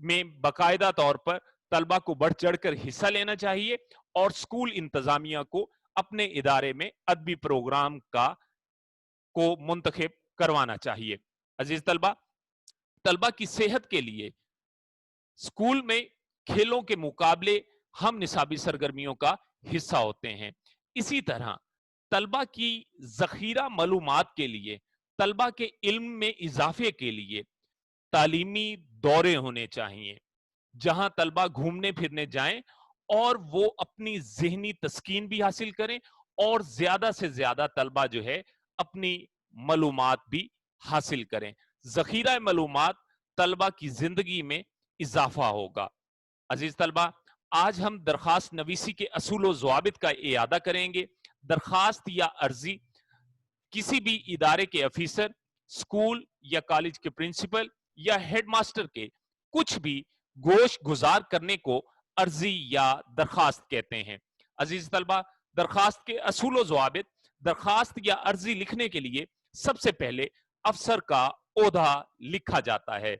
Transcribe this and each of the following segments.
میں باقاعدہ طور پر طلبہ کو بڑھ چڑھ کر حصہ لینا چاہیے اور اسکول انتظامیہ کو اپنے ادارے میں ادبی پروگرام کو منتخب کروانا چاہیے۔ عزیز طلبہ، طلبہ کی صحت کے لیے اسکول میں کھیلوں کے مقابلے ہم نصابی سرگرمیوں کا حصہ ہوتے ہیں۔ اسی طرح طلبہ کی ذخیرہ معلومات کے لیے، طلبہ کے علم میں اضافے کے لیے تعلیمی دورے ہونے چاہیے، جہاں طلبہ گھومنے پھرنے جائیں اور وہ اپنی ذہنی تسکین بھی حاصل کریں اور زیادہ سے زیادہ طلبہ جو ہے اپنی معلومات بھی حاصل کریں۔ ذخیرہ معلومات طلبہ کی زندگی میں اضافہ ہوگا۔ عزیز طلبہ، آج ہم درخواست نویسی کے اصول و ضوابط کا اعادہ کریں گے۔ درخواست یا عرضی کسی بھی ادارے کے افیسر، اسکول یا کالج کے پرنسپل یا ہیڈ ماسٹر کے کچھ بھی گوش گزار کرنے کو عرضی یا درخواست کہتے ہیں۔ عزیز طلبہ، درخواست کے اصول و ضوابط: درخواست یا عرضی لکھنے کے لیے سب سے پہلے افسر کا عہدہ لکھا جاتا ہے۔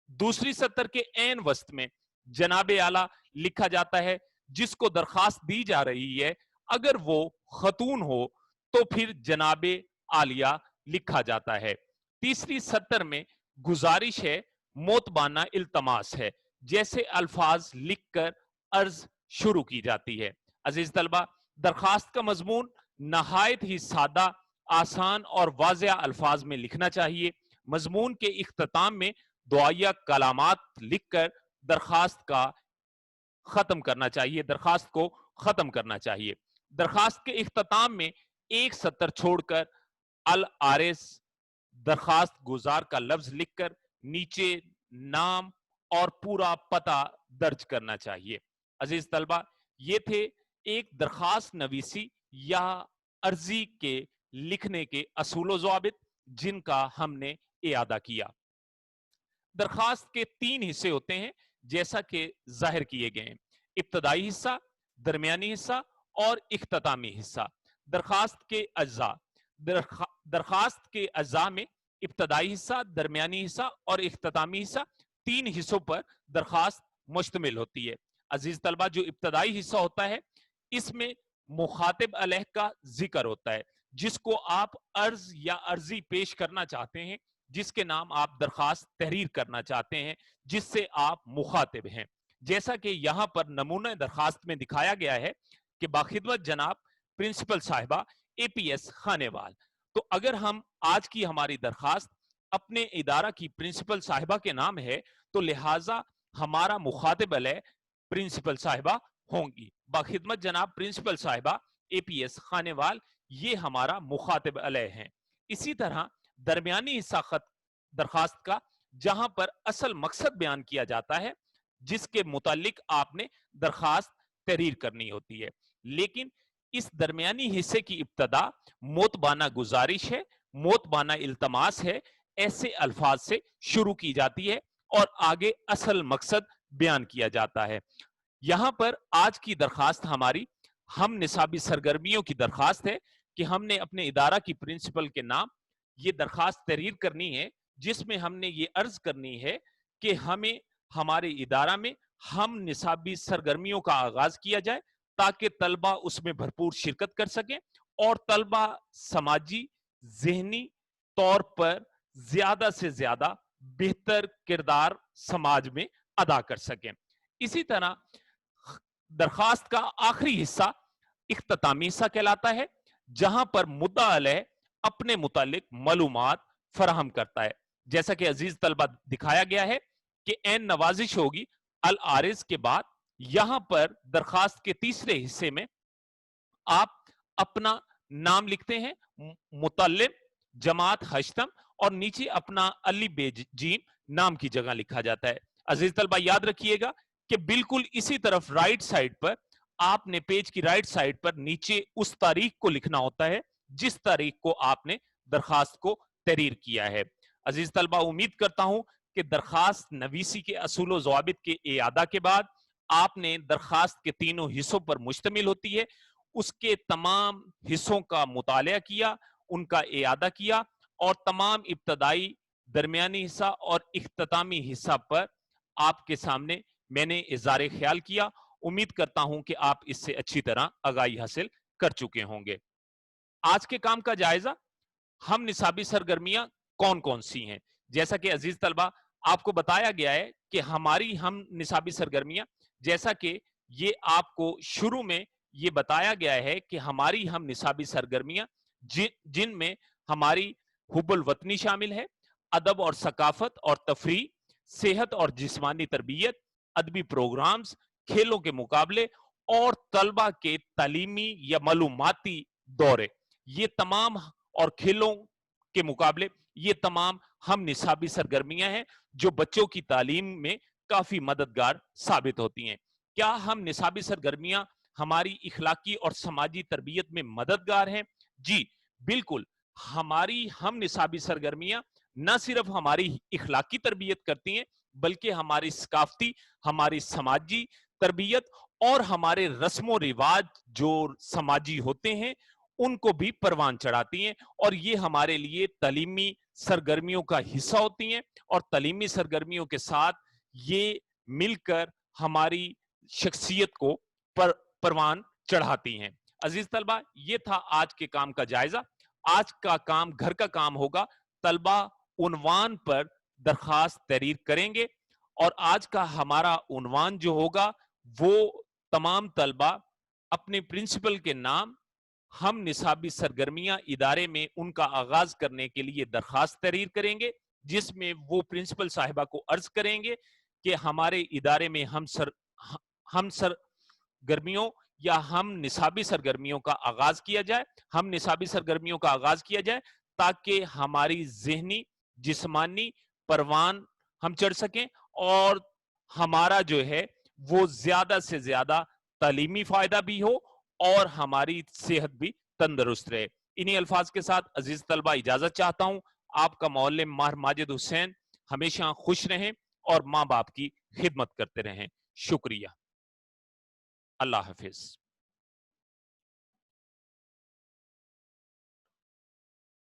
دوسری سطر کے عین وسط میں جناب اعلیٰ لکھا جاتا ہے۔ جس کو درخواست دی جا رہی ہے اگر وہ خاتون ہو تو پھر جناب عالیہ لکھا جاتا ہے۔ تیسری سطر میں گزارش ہے، موتبانہ التماس ہے، جیسے الفاظ لکھ کر عرض شروع کی جاتی ہے۔ عزیز طلبہ، درخواست کا مضمون نہایت ہی سادہ، آسان اور واضح الفاظ میں لکھنا چاہیے۔ مضمون کے اختتام میں دعائیہ کلمات لکھ کر درخواست کو ختم کرنا چاہیے۔ درخواست کے اختتام میں ایک سطر چھوڑ کر العارض درخواست گزار کا لفظ لکھ کر نیچے نام اور پورا پتہ درج کرنا چاہیے۔ عزیز طلبہ، یہ تھے ایک درخواست نویسی یا عرضی کے لکھنے کے اصول و ضوابط جن کا ہم نے اعادہ کیا۔ درخواست کے 3 حصے ہوتے ہیں جیسا کہ ظاہر کیے گئے ہیں: ابتدائی حصہ، درمیانی حصہ اور اختتامی حصہ۔ درخواست کے اجزاء: درخواست کے اجزاء میں ابتدائی حصہ، درمیانی حصہ اور اختتامی حصہ، 3 حصوں پر درخواست مشتمل ہوتی ہے۔ عزیز طلبہ، جو ابتدائی حصہ ہوتا ہے اس میں مخاطب علیہ کا ذکر ہوتا ہے، جس کو آپ عرض یا عرضی پیش کرنا چاہتے ہیں، جس کے نام آپ درخواست تحریر کرنا چاہتے ہیں، جس سے آپ مخاطب ہیں۔ جیسا کہ یہاں پر نمونہ درخواست میں دکھایا گیا ہے کہ باخدمت جناب پرنسپل صاحبہ APS خانیوال۔ تو اگر ہم آج کی ہماری درخواست اپنے ادارہ کی پرنسپل صاحبہ کے نام ہے تو لہٰذا ہمارا مخاطب علیہ پرنسپل صاحبہ ہوں گی۔ باخدمت جناب پرنسپل صاحبہ APS خانیوال، یہ ہمارا مخاطب علیہ ہیں۔ اسی طرح درمیانی حصہ درخواست کا، جہاں پر اصل مقصد بیان کیا جاتا ہے جس کے متعلق آپ نے درخواست تحریر کرنی ہوتی ہے، لیکن اس درمیانی حصے کی ابتدا موتبانہ گزارش ہے، موتبانہ التماس ہے، ایسے الفاظ سے شروع کی جاتی ہے اور آگے اصل مقصد بیان کیا جاتا ہے۔ یہاں پر آج کی درخواست ہماری ہم نصابی سرگرمیوں کی درخواست ہے کہ ہم نے اپنے ادارہ کی پرنسپل کے نام یہ درخواست تحریر کرنی ہے، جس میں ہم نے یہ عرض کرنی ہے کہ ہمیں ہمارے ادارہ میں ہم نصابی سرگرمیوں کا آغاز کیا جائے تاکہ طلبہ اس میں بھرپور شرکت کر سکیں اور طلبہ سماجی ذہنی طور پر زیادہ سے زیادہ بہتر کردار سماج میں ادا کر سکیں۔ اسی طرح درخواست کا آخری حصہ اختتامی حصہ کہلاتا ہے، جہاں پر مدعا علیہ اپنے متعلق معلومات فراہم کرتا ہے۔ جیسا کہ عزیز طلبہ دکھایا گیا ہے کہ عین نوازش ہوگی العارض کے بعد یہاں پر درخواست کے تیسرے حصے میں آپ اپنا نام لکھتے ہیں، مطلب، جماعت ہشتم اور نیچے اپنا علی بے جیم نام کی جگہ لکھا جاتا ہے۔ عزیز طلبہ یاد رکھیے گا کہ بالکل اسی طرف رائٹ سائڈ پر آپ نے پیج کی رائٹ سائڈ پر نیچے اس تاریخ کو لکھنا ہوتا ہے جس تاریخ کو آپ نے درخواست کو تحریر کیا ہے۔ عزیز طلبہ امید کرتا ہوں کہ درخواست نویسی کے اصول و ضوابط کے اعادہ کے بعد آپ نے درخواست کے تینوں حصوں پر مشتمل ہوتی ہے اس کے تمام حصوں کا مطالعہ کیا، ان کا اعادہ کیا اور تمام ابتدائی، درمیانی حصہ اور اختتامی حصہ پر آپ کے سامنے میں نے اظہار خیال کیا. امید کرتا ہوں کہ آپ اس سے اچھی طرح آگاہی حاصل کر چکے ہوں گے. آج کے کام کا جائزہ، ہم نصابی سرگرمیاں کون کون سی ہیں. جیسا کہ عزیز طلبہ آپ کو بتایا گیا ہے کہ ہماری ہم نصابی سرگرمیاں، جیسا کہ یہ آپ کو شروع میں یہ بتایا گیا ہے کہ ہماری ہم نصابی سرگرمیاں جن میں ہماری حب الوطنی شامل ہے، ادب اور ثقافت اور تفریح، صحت اور جسمانی تربیت، ادبی پروگرامز، کھیلوں کے مقابلے اور طلبہ کے تعلیمی یا معلوماتی دورے، یہ تمام، اور کھیلوں کے مقابلے، یہ تمام ہم نصابی سرگرمیاں ہیں جو بچوں کی تعلیم میں کافی مددگار ثابت ہوتی ہیں. کیا ہم نصابی سرگرمیاں ہماری اخلاقی اور سماجی تربیت میں مددگار ہیں؟ جی بالکل. ہماری ہم نصابی سرگرمیاں نہ صرف ہماری اخلاقی تربیت کرتی ہیں بلکہ ہماری ثقافتی، ہماری سماجی تربیت اور ہمارے رسم و رواج جو سماجی ہوتے ہیں ان کو بھی پروان چڑھاتی ہیں، اور یہ ہمارے لیے تعلیمی سرگرمیوں کا حصہ ہوتی ہیں، اور تعلیمی سرگرمیوں کے ساتھ یہ مل کر ہماری شخصیت کو پروان چڑھاتی ہیں. عزیز طلبہ یہ تھا آج کے کام کا جائزہ. آج کا کام گھر کا کام ہوگا. طلبہ عنوان پر درخواست تحریر کریں گے، اور آج کا ہمارا عنوان جو ہوگا وہ تمام طلبہ اپنے پرنسپل کے نام، ہم نصابی سرگرمیاں ادارے میں ان کا آغاز کرنے کے لیے درخواست تحریر کریں گے، جس میں وہ پرنسپل صاحبہ کو عرض کریں گے کہ ہمارے ادارے میں ہم سرگرمیوں یا ہم نصابی سرگرمیوں کا آغاز کیا جائے، ہم نصابی سرگرمیوں کا آغاز کیا جائے تاکہ ہماری ذہنی جسمانی پروان ہم چڑھ سکیں اور ہمارا جو ہے وہ زیادہ سے زیادہ تعلیمی فائدہ بھی ہو اور ہماری صحت بھی تندرست رہے. انہی الفاظ کے ساتھ عزیز طلبہ اجازت چاہتا ہوں. آپ کا معلم ماہر ماجد حسین ہمیشہ خوش رہیں اور ماں باپ کی خدمت کرتے رہیں. شکریہ. اللہ حافظ.